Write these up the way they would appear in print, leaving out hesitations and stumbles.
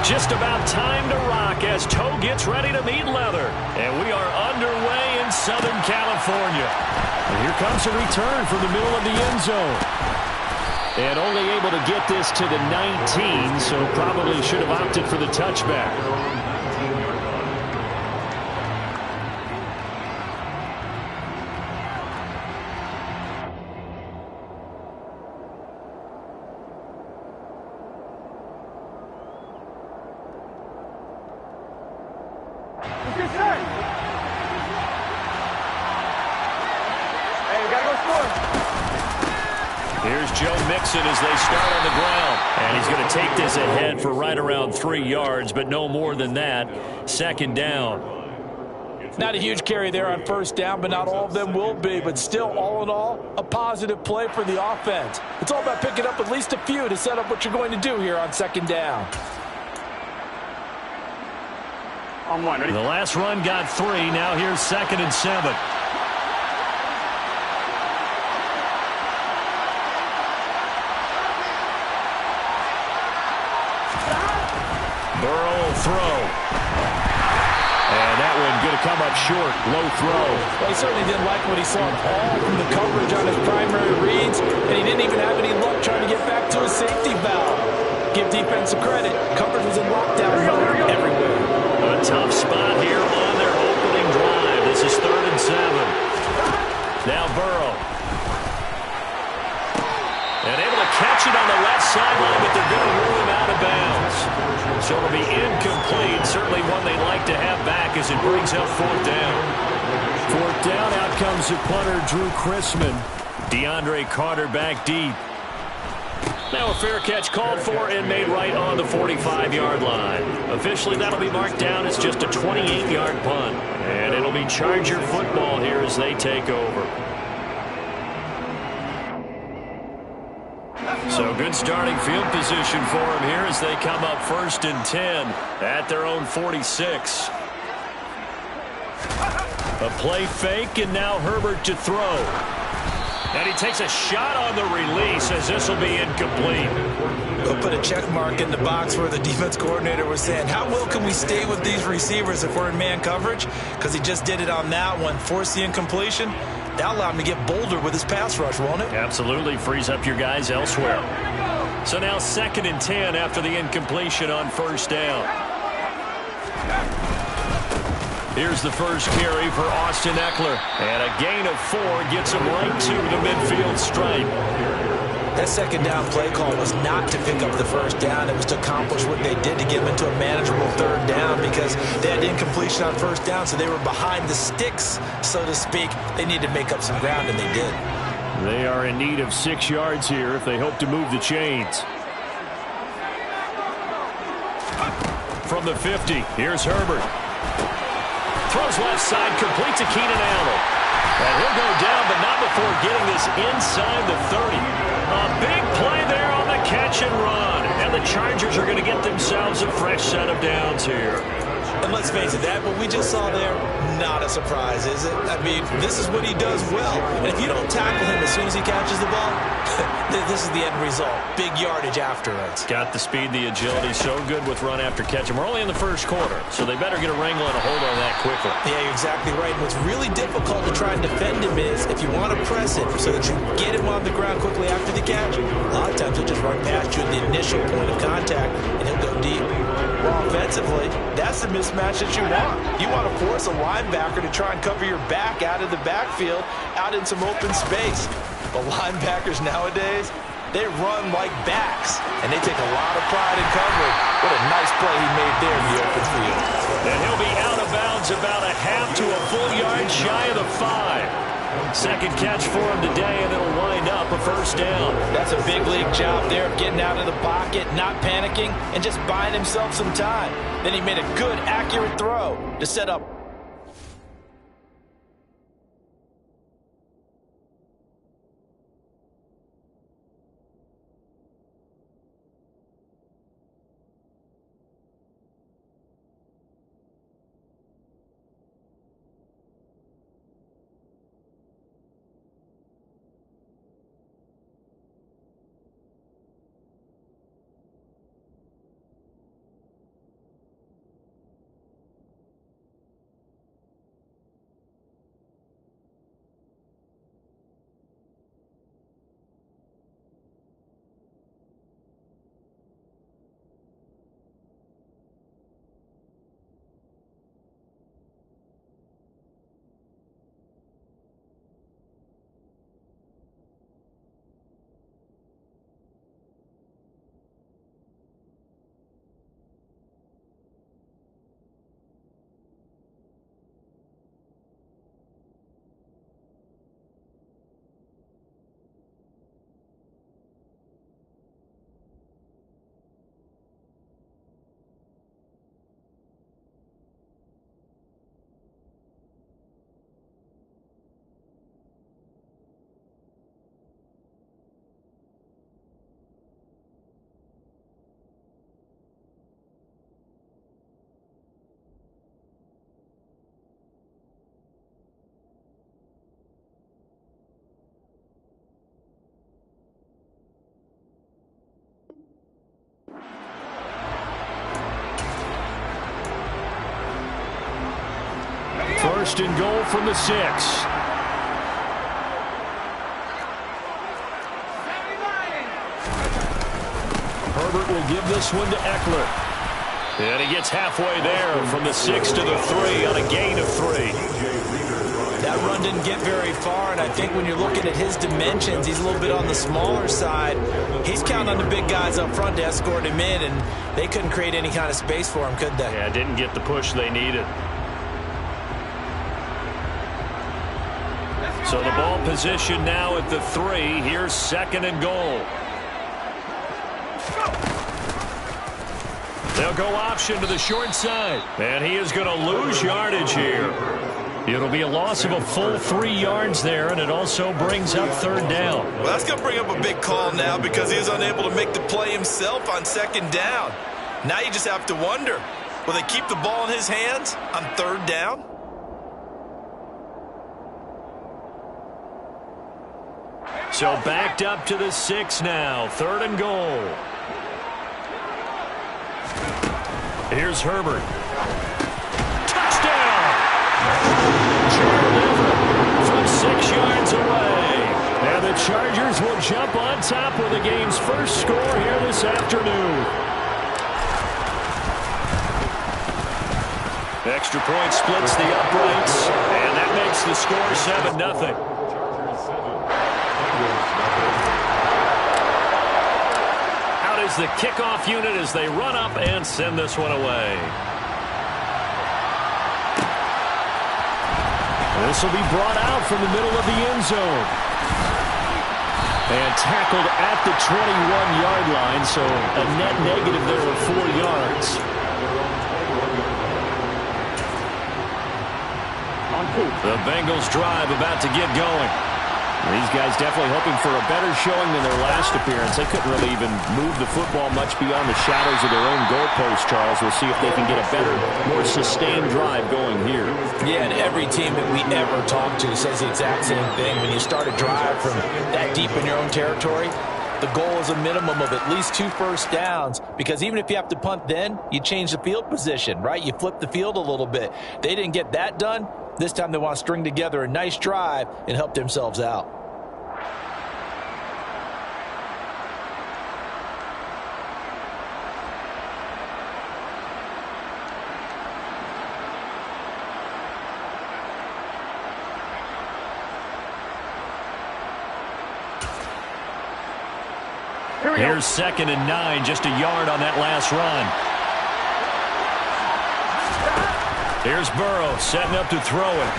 Just about time to rock as toe gets ready to meet leather. And we are underway in Southern California. And here comes a return from the middle of the end zone. And only able to get this to the 19, so probably should have opted for the touchback. Here's Joe Mixon as they start on the ground. And he's going to take this ahead for right around 3 yards, but no more than that. Second down. Not a huge carry there on first down, but not all of them will be. But still, all in all, a positive play for the offense. It's all about picking up at least a few to set up what you're going to do here on second down. The last run got 3. Now here's 2nd and 7. Burrow will throw. And that one going to come up short. Low throw. Well, he certainly didn't like what he saw all from the coverage on his primary reads, and he didn't even have any luck trying to get back to his safety valve. Give defense credit. Coverage was in lockdown mode everywhere. A tough spot here on their opening drive. This is 3rd and 7. Now Burrow. And able to catch it on the left sideline, but they're going to rule him out of bounds. So it'll be incomplete. Certainly one they'd like to have back as it brings up 4th down. 4th down, out comes the punter, Drew Chrisman. DeAndre Carter back deep. Now a fair catch called for and made right on the 45-yard line. Officially, that'll be marked down as just a 28-yard punt. And it'll be Charger football here as they take over. So good starting field position for them here as they come up 1st and 10 at their own 46. A play fake, and now Herbert to throw. And he takes a shot on the release as this will be incomplete. We'll put a check mark in the box where the defense coordinator was saying, how well can we stay with these receivers if we're in man coverage? Because he just did it on that one, forced the incompletion. That'll allow him to get bolder with his pass rush, won't it? Absolutely. Frees up your guys elsewhere. So now 2nd and 10 after the incompletion on 1st down. Here's the first carry for Austin Eckler. And a gain of 4 gets him right to the midfield stripe. That second down play call was not to pick up the first down. It was to accomplish what they did to get them into a manageable 3rd down because they had incompletion on 1st down, so they were behind the sticks, so to speak. They needed to make up some ground, and they did. They are in need of 6 yards here if they hope to move the chains. From the 50, here's Herbert. Throws left side, complete to Keenan Allen. And he'll go down, but not before getting this inside the 30. A big play there on the catch and run. And the Chargers are going to get themselves a fresh set of downs here. And let's face it, that what we just saw there, not a surprise, is it? I mean, this is what he does well. And if you don't tackle him as soon as he catches the ball, this is the end result. Big yardage afterwards. Got the speed, the agility, so good with run after catch. And we're only in the 1st quarter, so they better get a wrangle and a hold on that quickly. Yeah, you're exactly right. What's really difficult to try and defend him is if you want to press him so that you get him on the ground quickly after the catch, a lot of times he'll just run past you at the initial point of contact, and he'll go deep. Well, offensively, that's the mismatch that you want. You want to force a linebacker to try and cover your back out of the backfield, out in some open space. But linebackers nowadays, they run like backs, and they take a lot of pride in covering. What a nice play he made there in the open field. And he'll be out of bounds about a half to a full yard shy of the 5. 2nd catch for him today, and it'll wind up a 1st down. That's a big league job there of getting out of the pocket, not panicking, and just buying himself some time. Then he made a good, accurate throw to set up first and goal from the 6. Herbert will give this one to Eckler. And he gets halfway there from the 6 to the 3 on a gain of 3. That run didn't get very far, and I think when you're looking at his dimensions, he's a little bit on the smaller side. He's counting on the big guys up front to escort him in, and they couldn't create any kind of space for him, could they? Yeah, didn't get the push they needed. So the ball position now at the 3. Here's second and goal. They'll go option to the short side. And he is going to lose yardage here. It'll be a loss of a full 3 yards there, and it also brings up third down. Well, that's going to bring up a big call now because he was unable to make the play himself on second down. Now you just have to wonder, will they keep the ball in his hands on third down? So backed up to the 6 now. Third and goal. Here's Herbert. Touchdown! From 6 yards away. And the Chargers will jump on top with the game's first score here this afternoon. Extra point splits the uprights, and that makes the score 7-0. Out is the kickoff unit as they run up and send this one away. This will be brought out from the middle of the end zone. And tackled at the 21-yard line, so a net negative there of 4 yards. The Bengals drive about to get going. These guys definitely hoping for a better showing than their last appearance. They couldn't really even move the football much beyond the shadows of their own goalpost, Charles. We'll see if they can get a better, more sustained drive going here. Yeah, and every team that we ever talk to says the exact same thing. When you start a drive from that deep in your own territory, the goal is a minimum of at least 2 first downs, because even if you have to punt then, you change the field position, right? You flip the field a little bit. They didn't get that done. This time they want to string together a nice drive and help themselves out. Here's second and 9, just a yard on that last run. Here's Burrow setting up to throw it.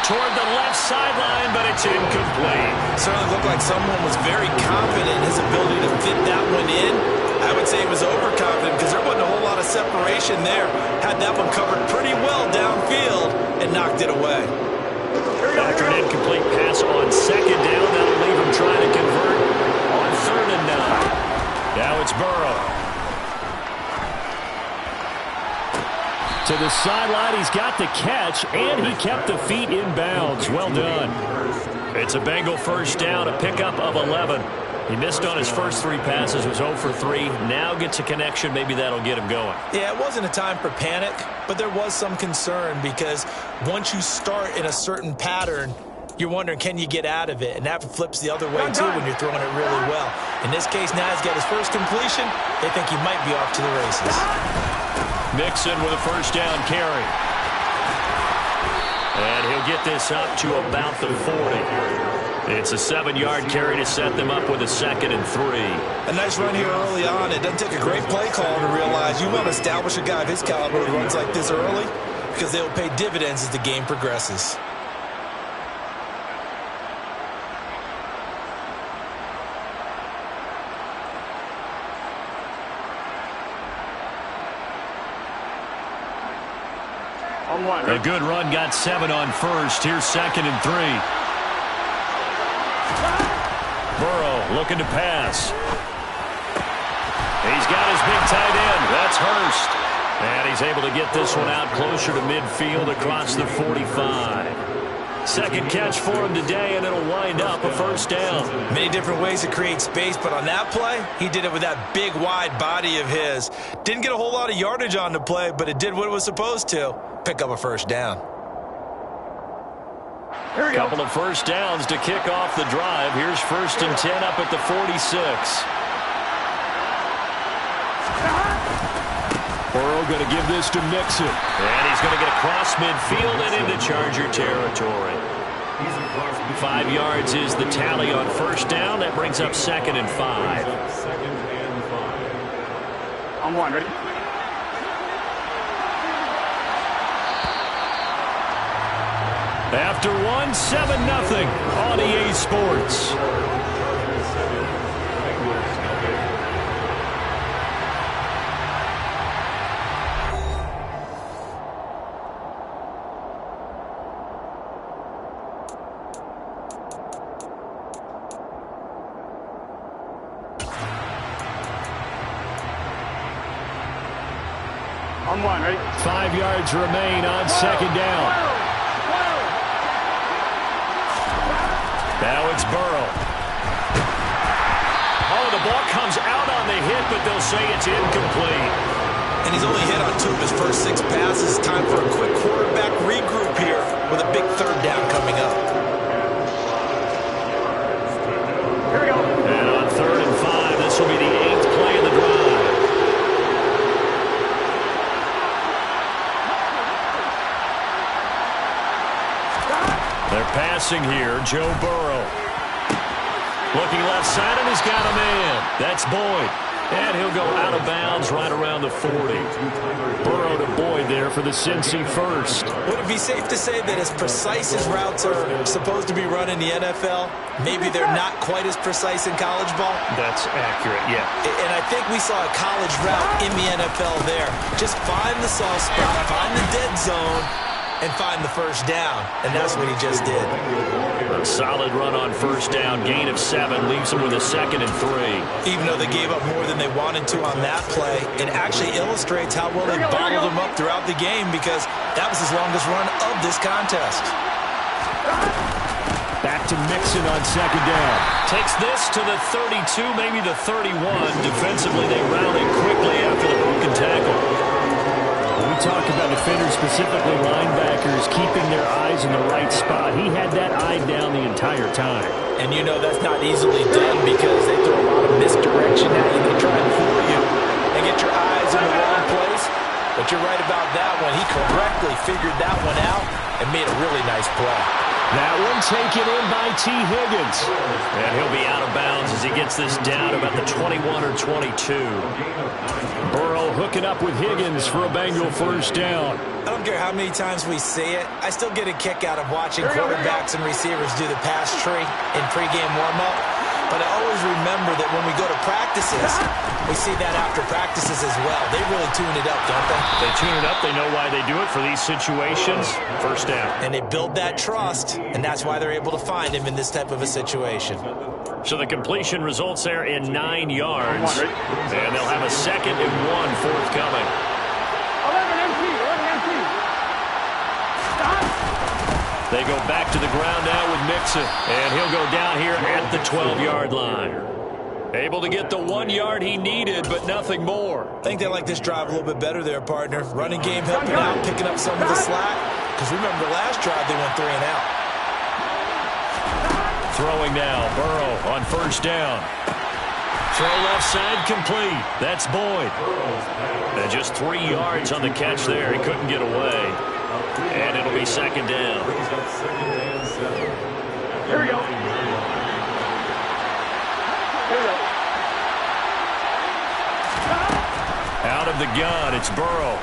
Toward the left sideline, but it's incomplete. Certainly looked like someone was very confident in his ability to fit that one in. I would say he was overconfident because there wasn't a whole lot of separation there. Had that one covered pretty well downfield and knocked it away. After an incomplete pass on second down, that'll leave him trying to convert on third and 9. Now it's Burrow. To the sideline, he's got the catch, and he kept the feet in bounds. Well done. It's a Bengal first down, a pickup of 11. He missed on his first 3 passes, was 0 for 3. Now gets a connection. Maybe that'll get him going. Yeah, it wasn't a time for panic, but there was some concern because once you start in a certain pattern, you're wondering, can you get out of it? And that flips the other way, too, when you're throwing it really well. In this case, now he's got his first completion. They think he might be off to the races. Mixon with a first down carry. And he'll get this up to about the 40. It's a 7-yard carry to set them up with a second and 3. A nice run here early on. It doesn't take a great play call to realize you want to establish a guy of his caliber who runs like this early because they will pay dividends as the game progresses. A good run, got 7 on first. Here's second and 3. Burrow looking to pass. He's got his big tight end. That's Hurst. And he's able to get this one out closer to midfield across the 45. Second catch for him today, and it'll wind up a first down. Many different ways to create space, but on that play, he did it with that big, wide body of his. Didn't get a whole lot of yardage on the play, but it did what it was supposed to. pick up a first down. A couple of first downs to kick off the drive. Here's 1st and 10 up at the 46. Burrow going to give this to Mixon. And he's going to get across midfield and into Charger territory. 5 yards is the tally on first down. That brings up 2nd and 5. On one, ready? After one, 7-0 on EA Sports. On one, ready? 5 yards remain on 2nd down. Now it's Burrow. Oh, the ball comes out on the hit, but they'll say it's incomplete. And he's only hit on 2 of his first 6 passes. Time for a quick quarterback regroup here with a big 3rd down coming up. Here we go. And on 3rd and 5, this will be the 8th play of the drive. They're passing here. Joe Burrow. Looking left side, and he's got a man. That's Boyd. And he'll go out of bounds right around the 40. Burrow to Boyd there for the Cincy first. Would it be safe to say that as precise as routes are supposed to be run in the NFL, maybe they're not quite as precise in college ball? That's accurate, yeah. And I think we saw a college route in the NFL there. Just find the soft spot, find the dead zone, and find the first down. And that's what he just did. A solid run on first down. Gain of 7 leaves them with a 2nd and 3. Even though they gave up more than they wanted to on that play, it actually illustrates how well they bottled him up throughout the game, because that was his longest run of this contest. Back to Mixon on 2nd down. Takes this to the 32, maybe the 31. Defensively, they rallied quickly after the broken tackle. We talk about defenders, specifically linebackers, keeping their eyes in the right spot. He had that eye down the entire time. And you know that's not easily done, because they throw a lot of misdirection at you. They try and fool you and get your eyes in the wrong place. But you're right about that one. He correctly figured that one out and made a really nice play. That one taken in by T. Higgins. And he'll be out of bounds as he gets this down about the 21 or 22. Burrow hooking up with Higgins for a Bengal first down. I don't care how many times we see it. I still get a kick out of watching quarterbacks and receivers do the pass tree in pregame warm-up. But I always remember that when we go to practices, we see that after practices as well. They really tune it up, don't they? They tune it up. They know why they do it for these situations. First down. And they build that trust, and that's why they're able to find him in this type of a situation. So the completion results there in 9 yards. And they'll have a 2nd and 1 forthcoming. 11 empty. Stop. They go back to the ground now with Mixon. And he'll go down here at the 12-yard line. Able to get the 1 yard he needed, but nothing more. I think they like this drive a little bit better there, partner. Running game helping out, picking up some of the slack. Because remember the last drive, they went 3 and out. Throwing now, Burrow on first down. Throw left side complete. That's Boyd. And just 3 yards on the catch there. He couldn't get away. And it'll be 2nd down. Here we go. Out of the gun, it's Burrow.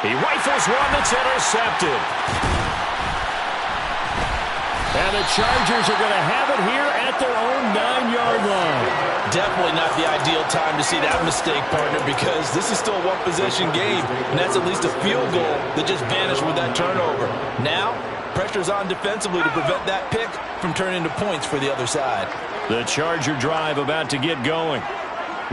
He rifles one that's intercepted. And the Chargers are going to have it here at their own 9-yard line. Definitely not the ideal time to see that mistake, partner, because this is still a one-possession game, and that's at least a field goal that just vanished with that turnover. Now, pressure's on defensively to prevent that pick from turning into points for the other side. The Charger drive about to get going.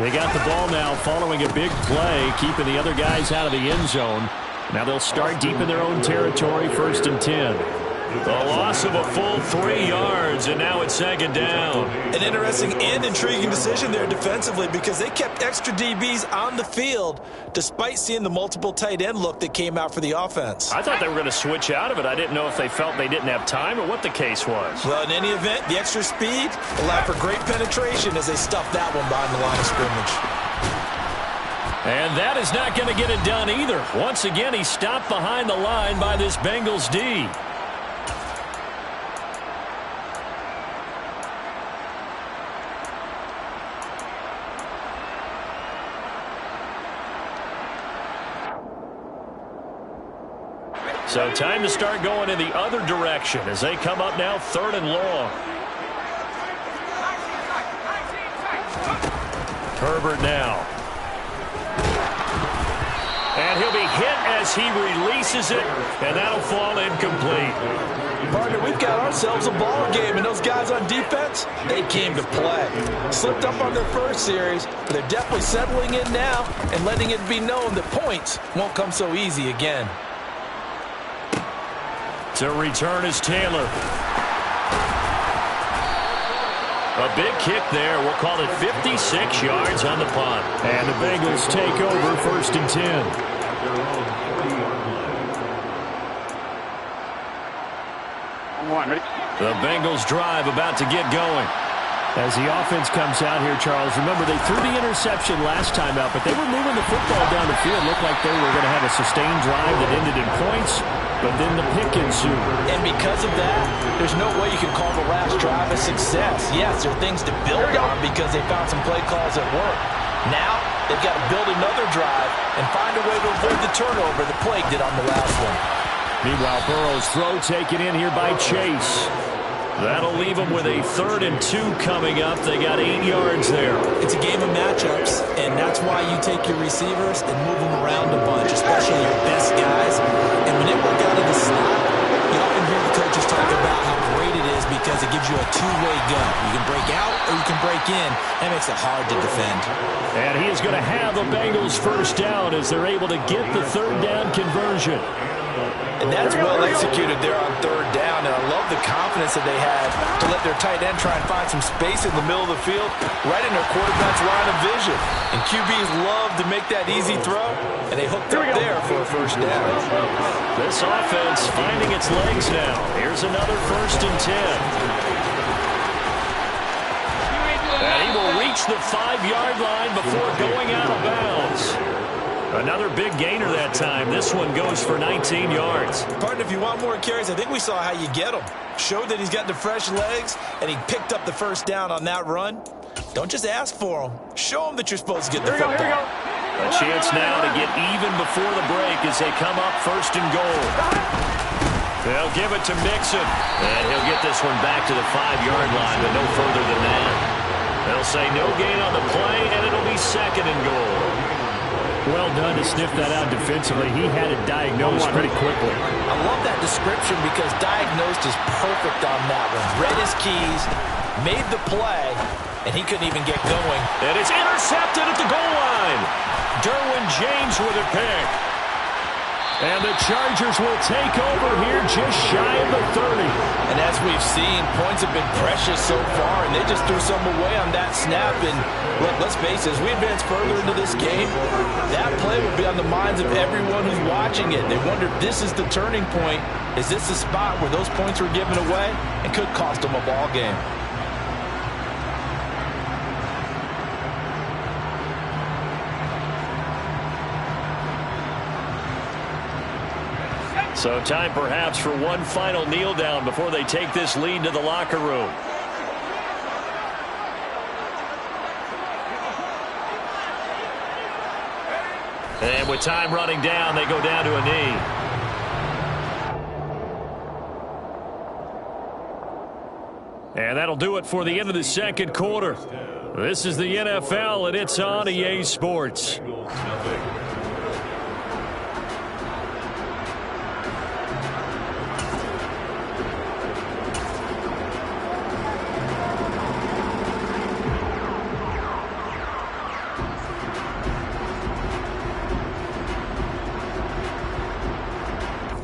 They got the ball now following a big play, keeping the other guys out of the end zone. Now they'll start deep in their own territory, 1st and 10. A loss of a full 3 yards, and now it's second down. An interesting and intriguing decision there defensively because they kept extra DBs on the field despite seeing the multiple tight end look that came out for the offense. I thought they were going to switch out of it. I didn't know if they felt they didn't have time or what the case was. Well, in any event, the extra speed allowed for great penetration as they stuffed that one behind the line of scrimmage. And that is not going to get it done either. Once again, he stopped behind the line by this Bengals D. So time to start going in the other direction as they come up now 3rd and long. Herbert now. And he'll be hit as he releases it, and that'll fall incomplete. Partner, we've got ourselves a ball game, and those guys on defense, they came to play. Slipped up on their first series, but they're definitely settling in now and letting it be known that points won't come so easy again. To return is Taylor. A big kick there. We'll call it 56 yards on the punt. And the Bengals take over 1st and 10. On one, ready? The Bengals drive about to get going. As the offense comes out here, Charles, remember they threw the interception last time out, but they were moving the football down the field. Looked like they were going to have a sustained drive that ended in points, but then the pick ensued. And because of that, there's no way you can call the last drive a success. Yes, there are things to build on because they found some play calls that work. Now, they've got to build another drive and find a way to avoid the turnover that plagued it on the last one. Meanwhile, Burrow's throw taken in here by Chase. That'll leave them with a 3rd and 2 coming up. They got 8 yards there. It's a game of matchups, and that's why you take your receivers and move them around a bunch, especially your best guys. And when they work out of the slot, you often hear the coaches talk about how great it is because it gives you a two-way gun. You can break out or you can break in. That makes it hard to defend. And he is going to have the Bengals 1st down as they're able to get the 3rd down conversion. And that's well executed there on 3rd down, and I love the confidence that they had to let their tight end try and find some space in the middle of the field, right in their quarterback's line of vision. And QBs love to make that easy throw, and they hooked up there for a 1st down. This offense finding its legs now. Here's another 1st and 10. And he will reach the 5-yard line before going out of bounds. Another big gainer that time. This one goes for 19 yards. Partner, if you want more carries, I think we saw how you get them. Showed that he's got the fresh legs, and he picked up the 1st down on that run. Don't just ask for them. Show them that you're supposed to get the football. Here we go. A chance now to get even before the break as they come up 1st and goal. They'll give it to Mixon, and he'll get this one back to the 5-yard line, but no further than that. They'll say no gain on the play, and it'll be 2nd and goal. Well done to sniff that out defensively. He had it diagnosed pretty quickly. I love that description because diagnosed is perfect on that one. Read his keys, made the play, and he couldn't even get going. And it's intercepted at the goal line. Derwin James with a pick. And the Chargers will take over here just shy of the 30. And as we've seen, points have been precious so far, and they just threw some away on that snap. And look, let's face it, as we advance further into this game, that play will be on the minds of everyone who's watching it. They wonder if this is the turning point. Is this the spot where those points were given away and could cost them a ball game? So time perhaps for one final kneel down before they take this lead to the locker room. And with time running down, they go down to a knee. And that'll do it for the end of the 2nd quarter. This is the NFL, and it's on EA Sports.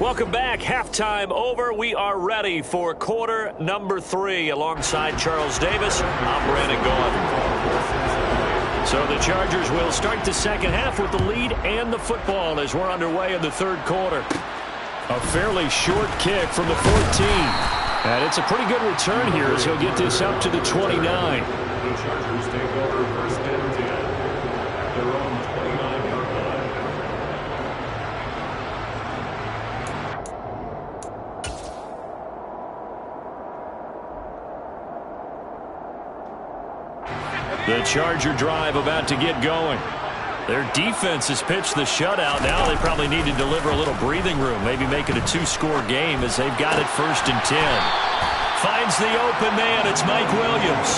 Welcome back. Halftime over. We are ready for quarter number 3. Alongside Charles Davis, I'm Brandon Gaudin. So the Chargers will start the second half with the lead and the football as we're underway in the third quarter. A fairly short kick from the 14. And it's a pretty good return here as he'll get this up to the 29. The Chargers take over first and 10 at their own 29-yard line. The Charger drive about to get going. Their defense has pitched the shutout. Now they probably need to deliver a little breathing room, maybe make it a 2-score game as they've got it first and 10. Finds the open man. It's Mike Williams.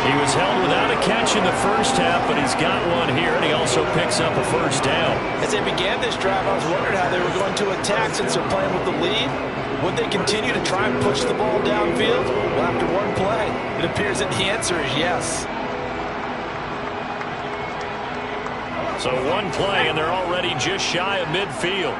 He was held without a catch in the first half, but he's got one here, and he also picks up a first down. As they began this drive, I was wondering how they were going to attack since they're playing with the lead. Would they continue to try and push the ball downfield? Well, after one play, it appears that the answer is yes. So one play, and they're already just shy of midfield.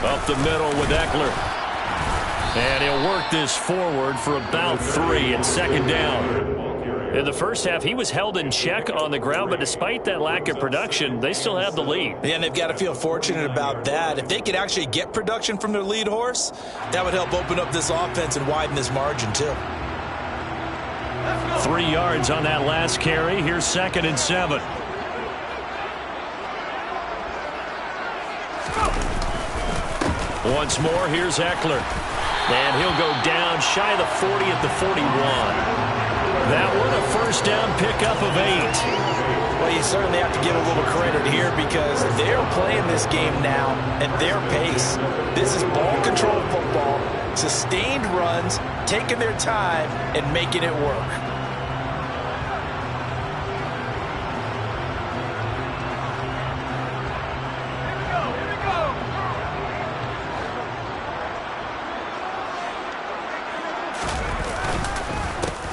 Up the middle with Eckler. And he'll work this forward for about 3 and second down. In the first half, he was held in check on the ground, but despite that lack of production, they still have the lead. Yeah, and they've got to feel fortunate about that. If they could actually get production from their lead horse, that would help open up this offense and widen this margin, too. 3 yards on that last carry. Here's second and 7. Once more, here's Eckler. And he'll go down shy of the 40 at the 41. That one a first down pickup of 8. Well, you certainly have to give a little credit here because they're playing this game now at their pace. This is ball control football, sustained runs, taking their time and making it work.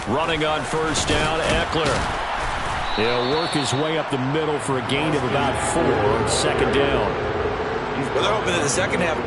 Running on first down, Eckler. He'll work his way up the middle for a gain of about 4 on second down. Well, they're hoping that the second half